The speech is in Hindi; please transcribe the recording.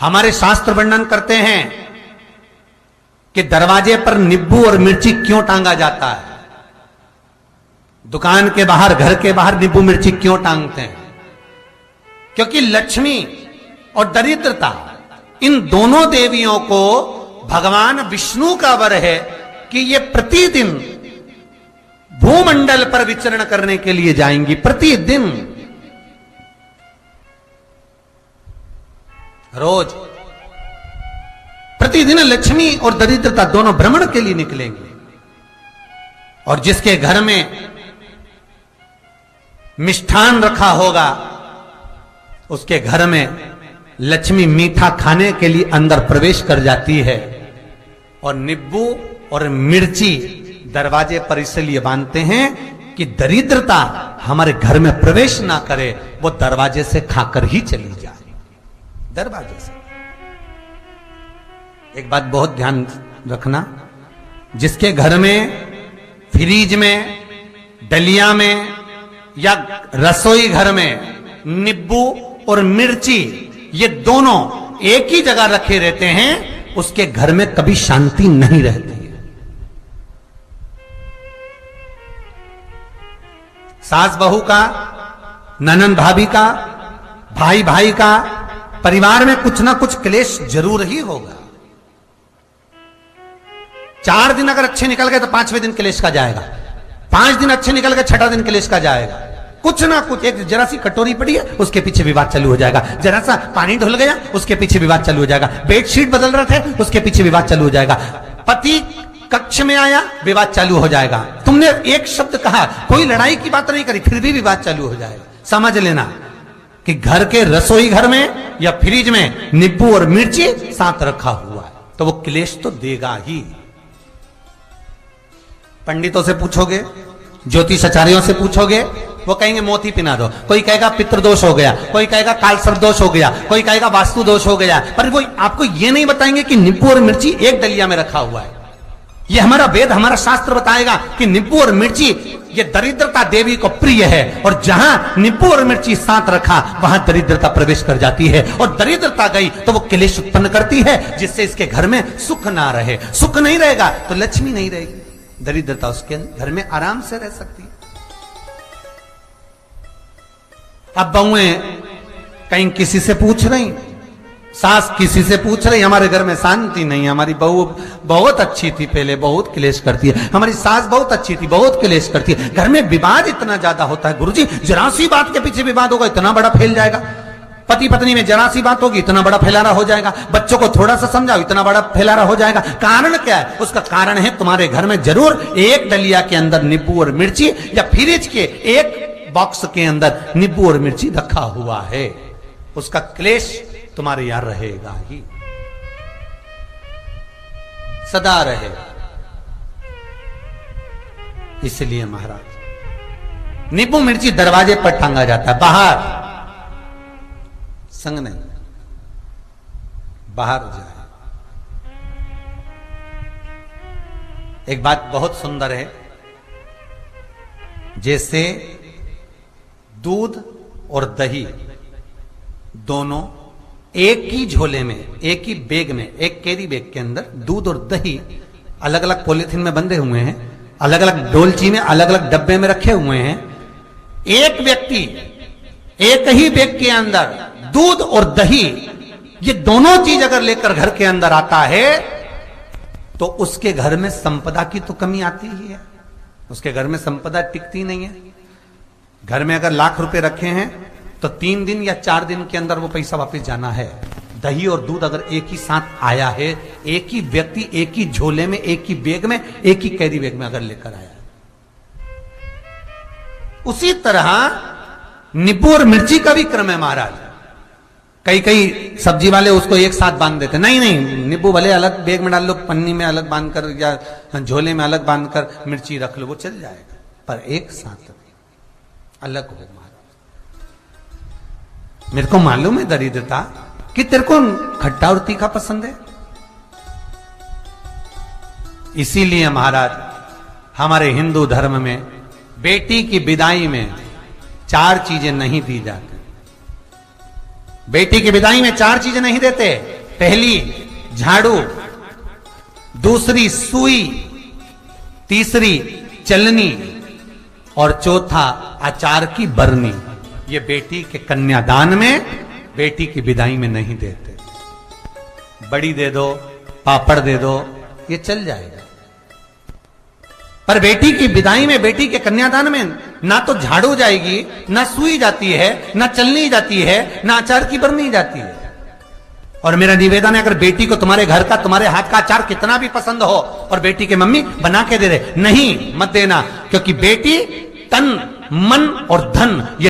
हमारे शास्त्र वर्णन करते हैं कि दरवाजे पर नींबू और मिर्ची क्यों टांगा जाता है। दुकान के बाहर, घर के बाहर नींबू मिर्ची क्यों टांगते हैं? क्योंकि लक्ष्मी और दरिद्रता, इन दोनों देवियों को भगवान विष्णु का वर है कि ये प्रतिदिन भूमंडल पर विचरण करने के लिए जाएंगी। प्रतिदिन, रोज, प्रतिदिन लक्ष्मी और दरिद्रता दोनों भ्रमण के लिए निकलेंगे। और जिसके घर में मिष्ठान रखा होगा, उसके घर में लक्ष्मी मीठा खाने के लिए अंदर प्रवेश कर जाती है। और नींबू और मिर्ची दरवाजे पर इसलिए बांधते हैं कि दरिद्रता हमारे घर में प्रवेश ना करे, वो दरवाजे से खाकर ही चली जाए। दरवाजे से। एक बात बहुत ध्यान रखना, जिसके घर में फ्रिज में, डलिया में या रसोई घर में नींबू और मिर्ची ये दोनों एक ही जगह रखे रहते हैं, उसके घर में कभी शांति नहीं रहती है। सास बहू का, ननंद भाभी का, भाई भाई का, परिवार में कुछ ना कुछ क्लेश जरूर ही होगा। 4 दिन अगर अच्छे निकल गए तो 5वें दिन क्लेश का जाएगा। 5 दिन अच्छे निकल गए, 6ठा दिन क्लेश का जाएगा। कुछ ना कुछ, एक जरा सी कटोरी पड़ी है उसके पीछे विवाद चालू हो जाएगा, जरा सा पानी ढुल गया उसके पीछे विवाद चालू हो जाएगा, बेडशीट बदल रहे थे उसके पीछे विवाद चालू हो जाएगा, पति कक्ष में आया विवाद चालू हो जाएगा। तुमने एक शब्द कहा, कोई लड़ाई की बात नहीं करी, फिर भी विवाद चालू हो जाएगा। समझ लेना कि घर के रसोई घर में या फ्रिज में नींबू और मिर्ची साथ रखा हुआ है तो वो क्लेश तो देगा ही। पंडितों से पूछोगे, ज्योतिषाचार्यों से पूछोगे, वो कहेंगे मोती पिना दो, कोई कहेगा पितृदोष हो गया, कोई कहेगा काल सर्प दोष हो गया, कोई कहेगा वास्तु दोष हो गया, पर वो आपको ये नहीं बताएंगे कि नींबू और मिर्ची एक डलिया में रखा हुआ है। ये हमारा वेद, हमारा शास्त्र बताएगा कि नींबू और मिर्ची ये दरिद्रता देवी को प्रिय है, और जहां नींबू और मिर्ची साथ रखा वहां दरिद्रता प्रवेश कर जाती है, और दरिद्रता गई तो वो क्लेश उत्पन्न करती है, जिससे इसके घर में सुख ना रहे। सुख नहीं रहेगा तो लक्ष्मी नहीं रहेगी, दरिद्रता उसके घर में आराम से रह सकती है। अब बहुएं कहीं किसी से पूछ रही, सास किसी से पूछ रही, हमारे घर में शांति नहीं, हमारी बहू बहुत अच्छी थी पहले, बहुत क्लेश करती है, हमारी सास बहुत अच्छी थी, बहुत क्लेश करती है, घर में विवाद इतना ज्यादा होता है। गुरुजी, जरा सी बात के पीछे विवाद होगा इतना बड़ा फैल जाएगा, पति पत्नी में जरा सी बात होगी इतना बड़ा फैलाना हो जाएगा, बच्चों को थोड़ा सा समझाओ इतना बड़ा फैलाना हो जाएगा। कारण क्या है? उसका कारण है तुम्हारे घर में जरूर एक डलिया के अंदर नींबू और मिर्ची या फ्रिज के एक बॉक्स के अंदर नींबू और मिर्ची रखा हुआ है, उसका क्लेश तुम्हारे यहां रहेगा ही, सदा रहेगा। इसलिए महाराज नींबू मिर्ची दरवाजे पर टांगा जाता है, बाहर संग नहीं, बाहर जाए। एक बात बहुत सुंदर है, जैसे दूध और दही दोनों एक ही झोले में, एक ही बैग में, एक कैरी बैग के अंदर दूध और दही अलग अलग पॉलिथीन में बंधे हुए हैं, अलग अलग डोलची में, अलग अलग डब्बे में रखे हुए हैं। एक व्यक्ति एक ही बैग के अंदर दूध और दही ये दोनों चीज अगर लेकर घर के अंदर आता है तो उसके घर में संपदा की तो कमी आती ही है, उसके घर में संपदा टिकती नहीं है। घर में अगर लाख रुपए रखे हैं तो 3 दिन या 4 दिन के अंदर वो पैसा वापस जाना है। दही और दूध अगर एक ही साथ आया है, एक ही व्यक्ति एक ही झोले में, एक ही बैग में, एक ही कैरी बैग में अगर लेकर आया, उसी तरह नींबू और मिर्ची का भी क्रम है महाराज। कई कई सब्जी वाले उसको एक साथ बांध देते, नहीं नहीं, नींबू भले अलग बैग में डाल लो, पन्नी में अलग बांधकर या झोले में अलग बांधकर मिर्ची रख लो, वो चल जाएगा, पर एक साथ अलग हो। मेरे को मालूम है दरिद्रता कि तेरे को खट्टा और तीखा पसंद है, इसीलिए महाराज हमारे हिंदू धर्म में बेटी की विदाई में 4 चीजें नहीं दी जाती। बेटी की विदाई में 4 चीजें नहीं देते। पहली झाड़ू, दूसरी सुई, तीसरी चलनी और चौथा अचार की बरनी। ये बेटी के कन्यादान में, बेटी की विदाई में नहीं देते। बड़ी दे दो, पापड़ दे दो, ये चल जाएगा, पर बेटी की विदाई में, बेटी के कन्यादान में ना तो झाड़ू जाएगी, ना सुई जाती है, ना चलनी जाती है, ना अचार की बरनी जाती है। और मेरा निवेदन है, अगर बेटी को तुम्हारे घर का, तुम्हारे हाथ का अचार कितना भी पसंद हो और बेटी के मम्मी बना के दे रहे, नहीं, मत देना, क्योंकि बेटी तन, मन और धन, ये